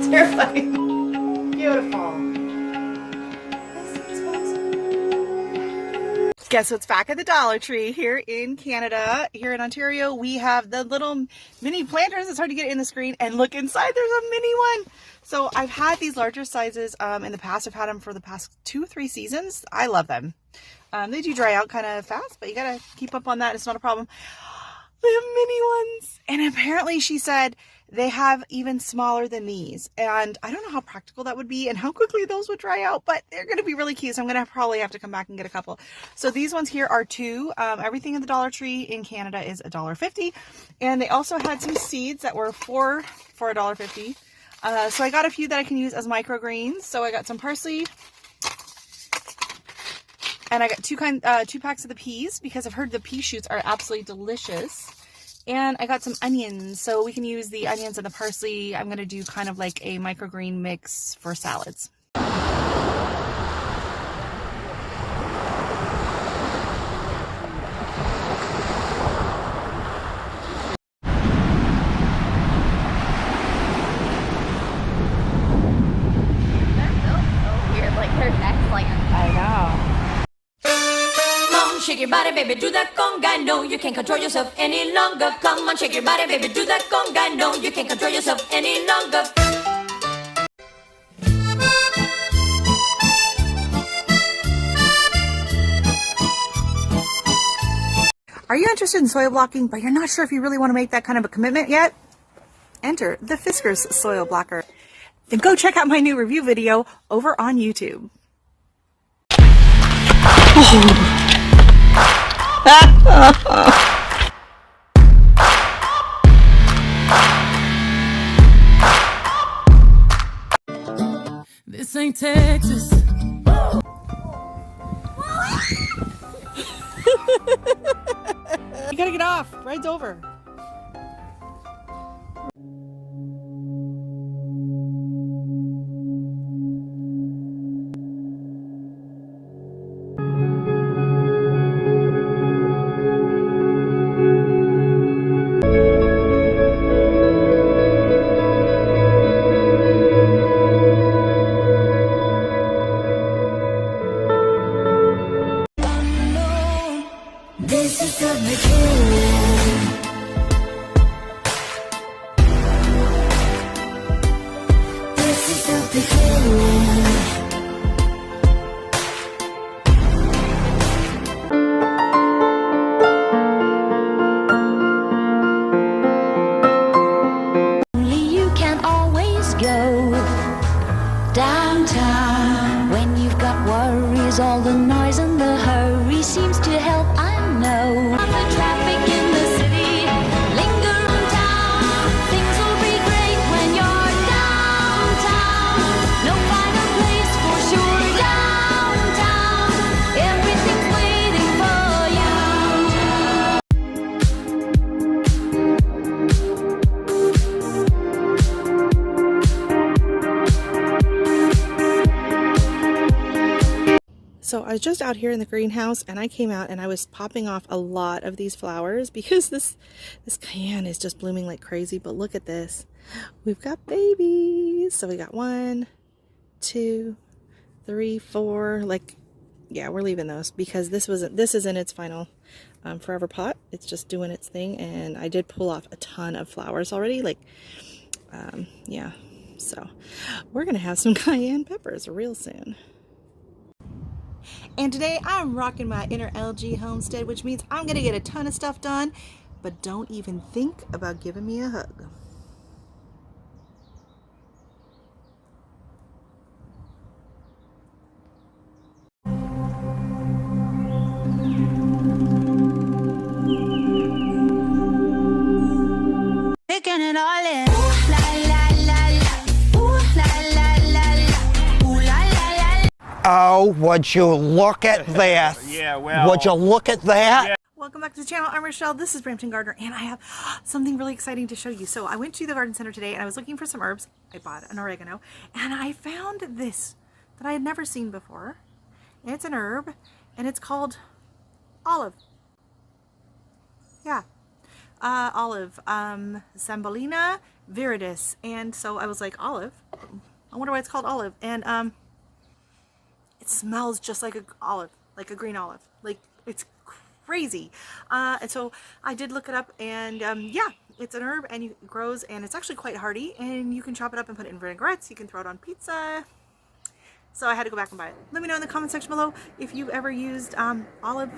Terrifying. Beautiful. Guess what's back at the Dollar Tree here in Canada? Here in Ontario, we have the little mini planters. It's hard to get in the screen. And look inside, there's a mini one. So I've had these larger sizes in the past. I've had them for the past 2-3 seasons. I love them. They do dry out kind of fast, but you gotta keep up on that. It's not a problem. They have mini ones. And apparently she said they have even smaller than these. And I don't know how practical that would be and how quickly those would dry out, but they're going to be really cute. So I'm going to probably have to come back and get a couple. So these ones here are $2. Everything in the Dollar Tree in Canada is $1.50. And they also had some seeds that were for $1.50. So I got a few that I can use as microgreens. So I got some parsley. And I got two packs of the peas because I've heard the pea shoots are absolutely delicious. And I got some onions, so we can use the onions and the parsley. I'm going to do kind of like a microgreen mix for salads. Shake your body, baby, do that conga. No, you can't control yourself any longer. Come on, shake your body, baby, do that conga. No, you can't control yourself any longer. Are you interested in soil blocking, but you're not sure if you really want to make that kind of a commitment yet? Enter the Fiskars Soil Blocker. Then go check out my new review video over on YouTube. Oh. This ain't Texas. You gotta get off. Ride's over. This is the beginning. This is the beginning. Only you can always go downtown when you've got worries. All the noise and the hurry seems to help. No. The traffic in the city, linger in town. Things will be great when you're downtown. No finer place for sure downtown. Everything's waiting for you. So I was just out here in the greenhouse and I came out and I was popping off a lot of these flowers because this canna is just blooming like crazy. But look at this. We've got babies. So we got 1, 2, 3, 4. Like, yeah, we're leaving those because this isn't its final forever pot. It's just doing its thing. And I did pull off a ton of flowers already. Like, yeah. So we're going to have some cayenne peppers real soon. And today I'm rocking my inner LG homestead, which means I'm going to get a ton of stuff done, but don't even think about giving me a hug. taking it all in. Ooh, la, la, la, la. Ooh, la, la, la, la. Ooh, la, la, la, la. Oh, would you look at this? Yeah, well. Would you look at that? Yeah. Welcome back to the channel. I'm Rochelle. This is Brampton Gardener, and I have something really exciting to show you. So I went to the garden center today, and I was looking for some herbs. I bought an oregano, and I found this that I had never seen before. And it's an herb, and it's called olive. Yeah. olive, Sambolina viridis. And so I was like, olive? I wonder why it's called olive. And it smells just like a olive, like a green olive. Like, it's crazy. And so I did look it up, and yeah, it's an herb, and it grows, and it's actually quite hardy, and you can chop it up and put it in vinaigrettes. You can throw it on pizza. So I had to go back and buy it. Let me know in the comment section below if you've ever used olive,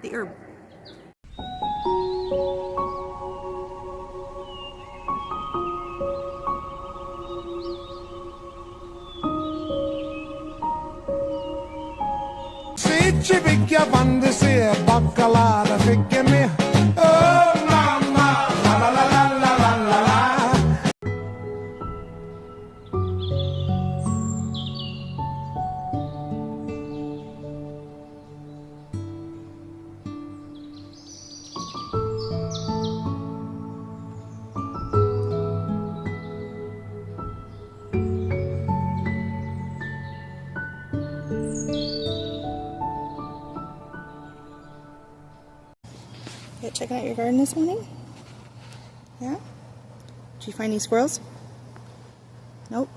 the herb. Civicchia quando si è baccalata perché mi oh mamma la la la la la la la. Yeah, checking out your garden this morning? Yeah? Did you find any squirrels? Nope.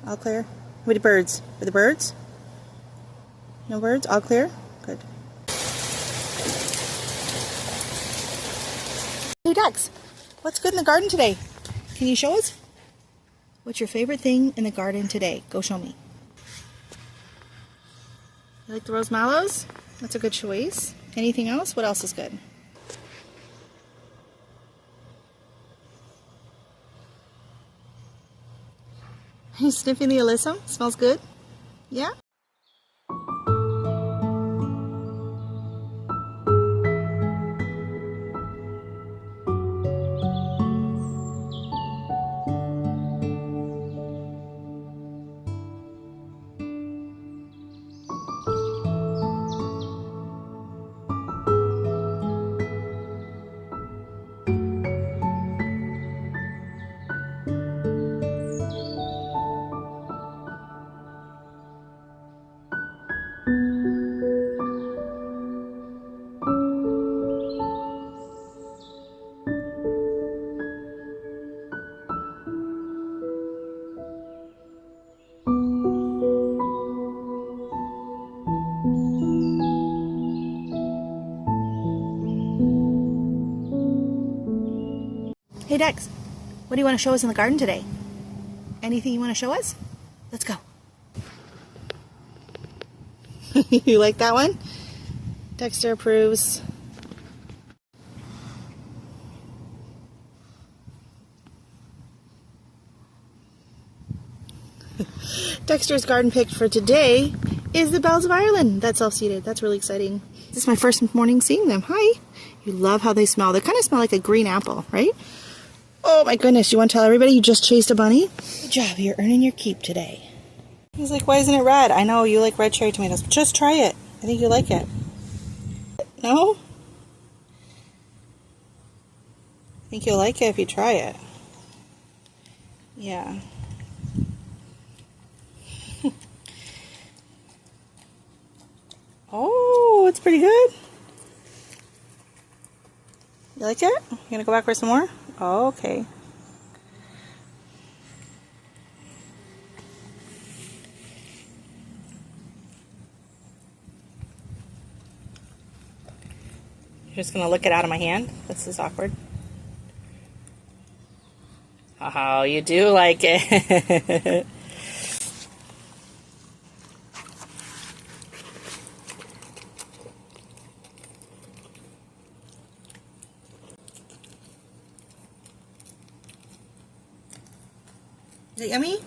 All clear. What are birds? Are the birds? No birds? All clear? Good. Hey ducks, what's good in the garden today? Can you show us? What's your favorite thing in the garden today? Go show me. You like the rose mallows? That's a good choice. Anything else? What else is good? Are you sniffing the alyssum? Smells good? Yeah? Hey Dex, what do you want to show us in the garden today? Anything you want to show us? Let's go. You like that one? Dexter approves. Dexter's garden pick for today is the bells of Ireland. That's self-seeded. That's really exciting. This is my first morning seeing them. Hi. You love how they smell. They kind of smell like a green apple, right? Oh my goodness, you want to tell everybody you just chased a bunny? Good job, you're earning your keep today. He's like, why isn't it red? I know, you like red cherry tomatoes. Just try it. I think you like it. No? I think you'll like it if you try it. Yeah. Oh, it's pretty good. You like it? You gonna go back for some more? Oh, okay. You're just gonna lick it out of my hand? This is awkward. Oh, you do like it. Is it yummy?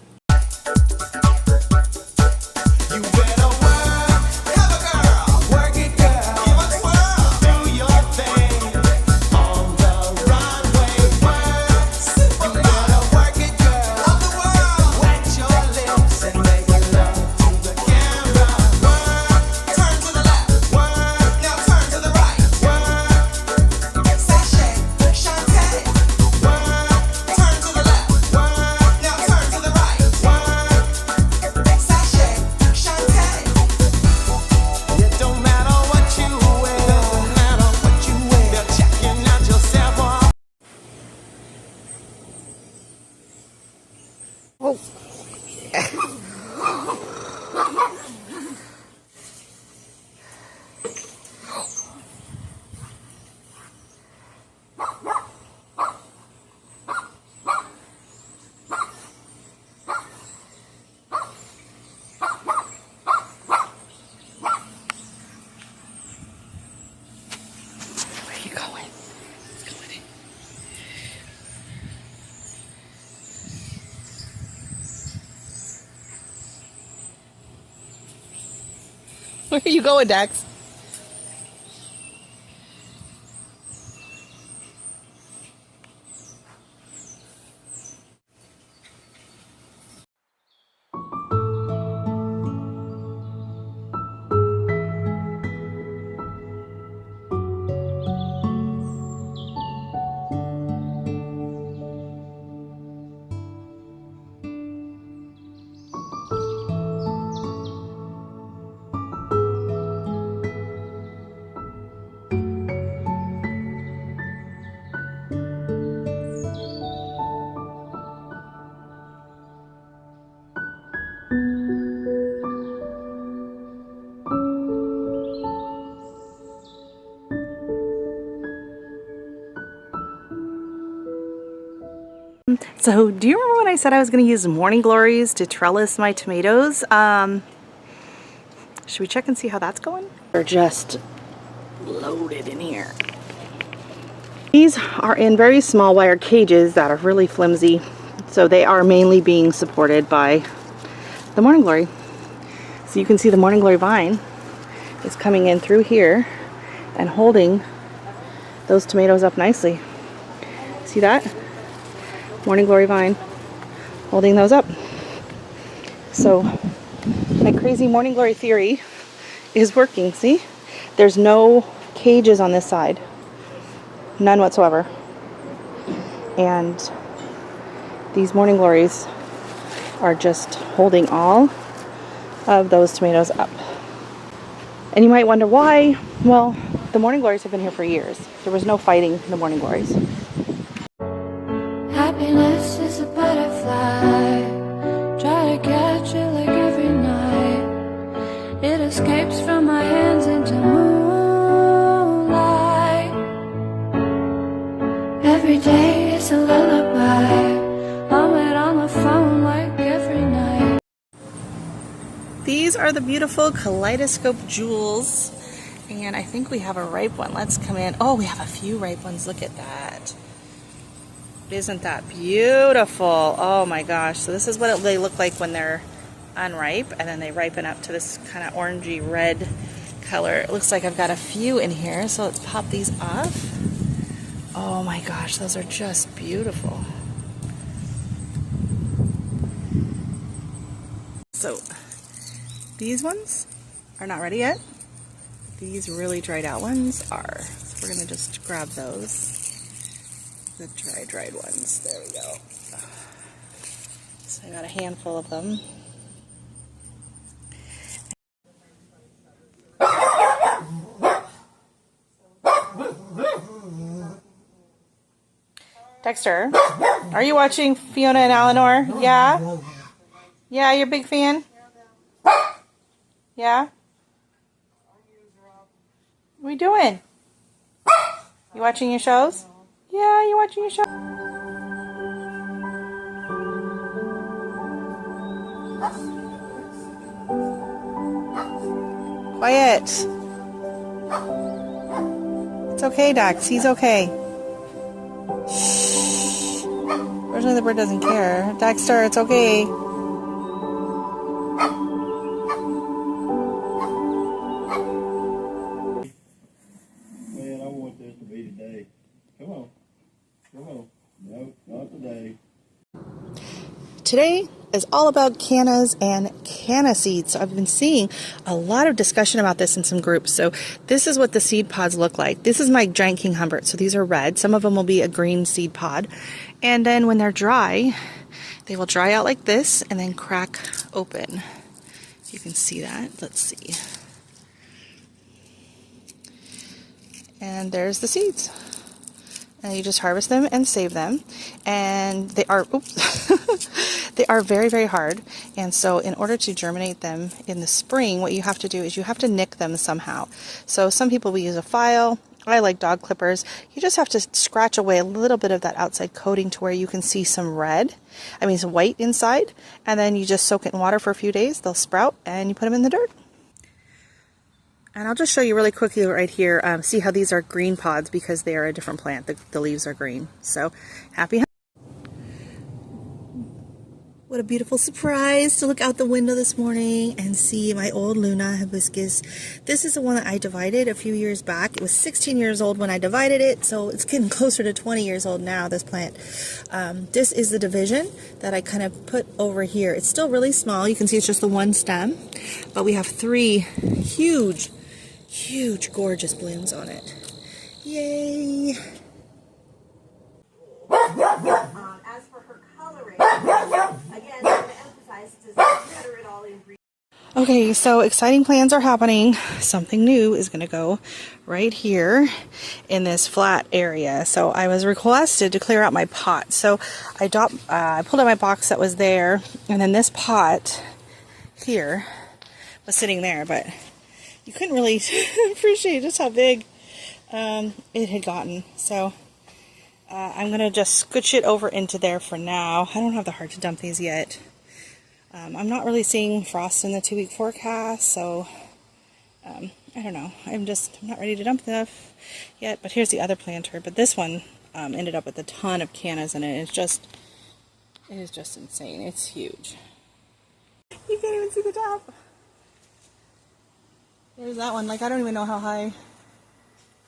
Where are you going, Dex? So, do you remember when I said I was going to use morning glories to trellis my tomatoes? Should we check and see how that's going? They're just loaded in here. These are in very small wire cages that are really flimsy, so they are mainly being supported by the morning glory. So you can see the morning glory vine is coming in through here and holding those tomatoes up nicely. See that? Morning glory vine holding those up. So my crazy morning glory theory is working. See, there's no cages on this side, none whatsoever, and these morning glories are just holding all of those tomatoes up. And you might wonder why. Well, the morning glories have been here for years. There was no fighting the morning glories. Happiness is a butterfly. Try to catch it like every night. It escapes from my hands into moonlight. Every day is a lullaby. Hum it on the phone like every night. These are the beautiful kaleidoscope jewels, and I think we have a ripe one. Let's come in. Oh, we have a few ripe ones. Look at that. Isn't that beautiful? Oh my gosh. So this is what they look like when they're unripe, and then they ripen up to this kind of orangey red color. It looks like I've got a few in here, so let's pop these off. Oh my gosh, those are just beautiful. So these ones are not ready yet. These really dried out ones are. So we're gonna just grab those. The dried ones. There we go. So I got a handful of them. Dexter, are you watching Fiona and Eleanor? Yeah? Yeah, you're a big fan? Yeah? What are we doing? You watching your shows? Yeah, you watching your show? Quiet. It's okay, Dax. He's okay. Shh. Fortunately, the bird doesn't care. Dexter, it's okay. Man, I want this to be today. Come on. Come on. No, not today. Today is all about cannas and canna seeds. So I've been seeing a lot of discussion about this in some groups. So this is what the seed pods look like. This is my giant king humbert. So these are red. Some of them will be a green seed pod. And then when they're dry, they will dry out like this and then crack open. You can see that. Let's see. And there's the seeds. And you just harvest them and save them. And they are, they are very, very hard. And so in order to germinate them in the spring, what you have to do is you have to nick them somehow. So some people will use a file. I like dog clippers. You just have to scratch away a little bit of that outside coating to where you can see some some white inside. And then you just soak it in water for a few days. They'll sprout and you put them in the dirt. And I'll just show you really quickly right here. See how these are green pods because they are a different plant. The leaves are green. So happy. What a beautiful surprise to look out the window this morning and see my old Luna hibiscus. This is the one that I divided a few years back. It was 16 years old when I divided it, so it's getting closer to 20 years old now, this plant. This is the division that I kind of put over here. It's still really small. You can see it's just the one stem, but we have 3 huge, gorgeous blooms on it. Yay! As for her coloring, again, I'm going to emphasize, does not matter at all in green. Okay, so exciting plans are happening. Something new is going to go right here in this flat area. So I was requested to clear out my pot. So I pulled out my box that was there, and then this pot here was sitting there, but you couldn't really appreciate just how big it had gotten. So I'm going to just scooch it over into there for now. I don't have the heart to dump these yet. I'm not really seeing frost in the 2-week forecast, so I don't know. I'm not ready to dump stuff yet. But here's the other planter. But this one ended up with a ton of cannas in it. It is just insane. It's huge. You can't even see the top. There's that one. Like, I don't even know how high,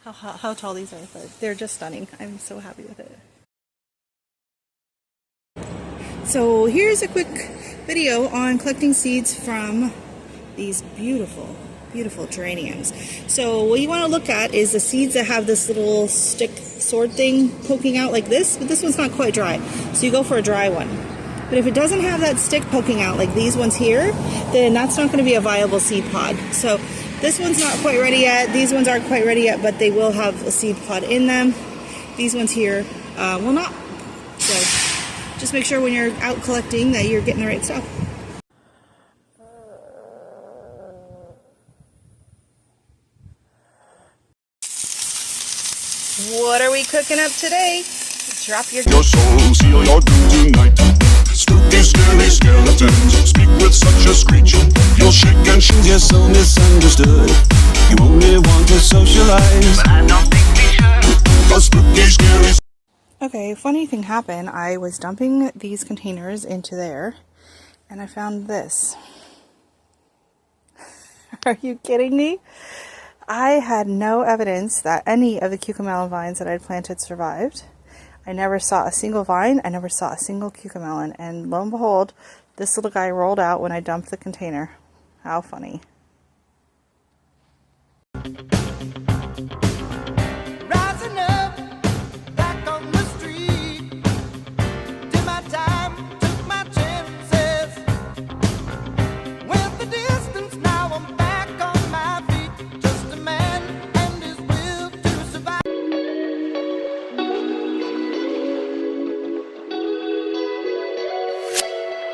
how tall these are, but they're just stunning. I'm so happy with it. So here's a quick video on collecting seeds from these beautiful geraniums. So what you want to look at is the seeds that have this little stick sword thing poking out like this, but this one's not quite dry. So you go for a dry one. But if it doesn't have that stick poking out like these ones here, then that's not going to be a viable seed pod. So this one's not quite ready yet. These ones aren't quite ready yet, but they will have a seed pod in them. These ones here will not. So just make sure when you're out collecting that you're getting the right stuff. What are we cooking up today? Drop your soul, seal your doom tonight. Spooky, scary skeletons speak with such a screech. You'll shake and shake. You're so misunderstood. You only want to socialize, but I don't think we should. The spooky, scary. Okay, funny thing happened. I was dumping these containers into there, and I found this. Are you kidding me? I had no evidence that any of the cucamelon vines that I'd planted survived. I never saw a single vine. I never saw a single cucamelon. And lo and behold, this little guy rolled out when I dumped the container. How funny.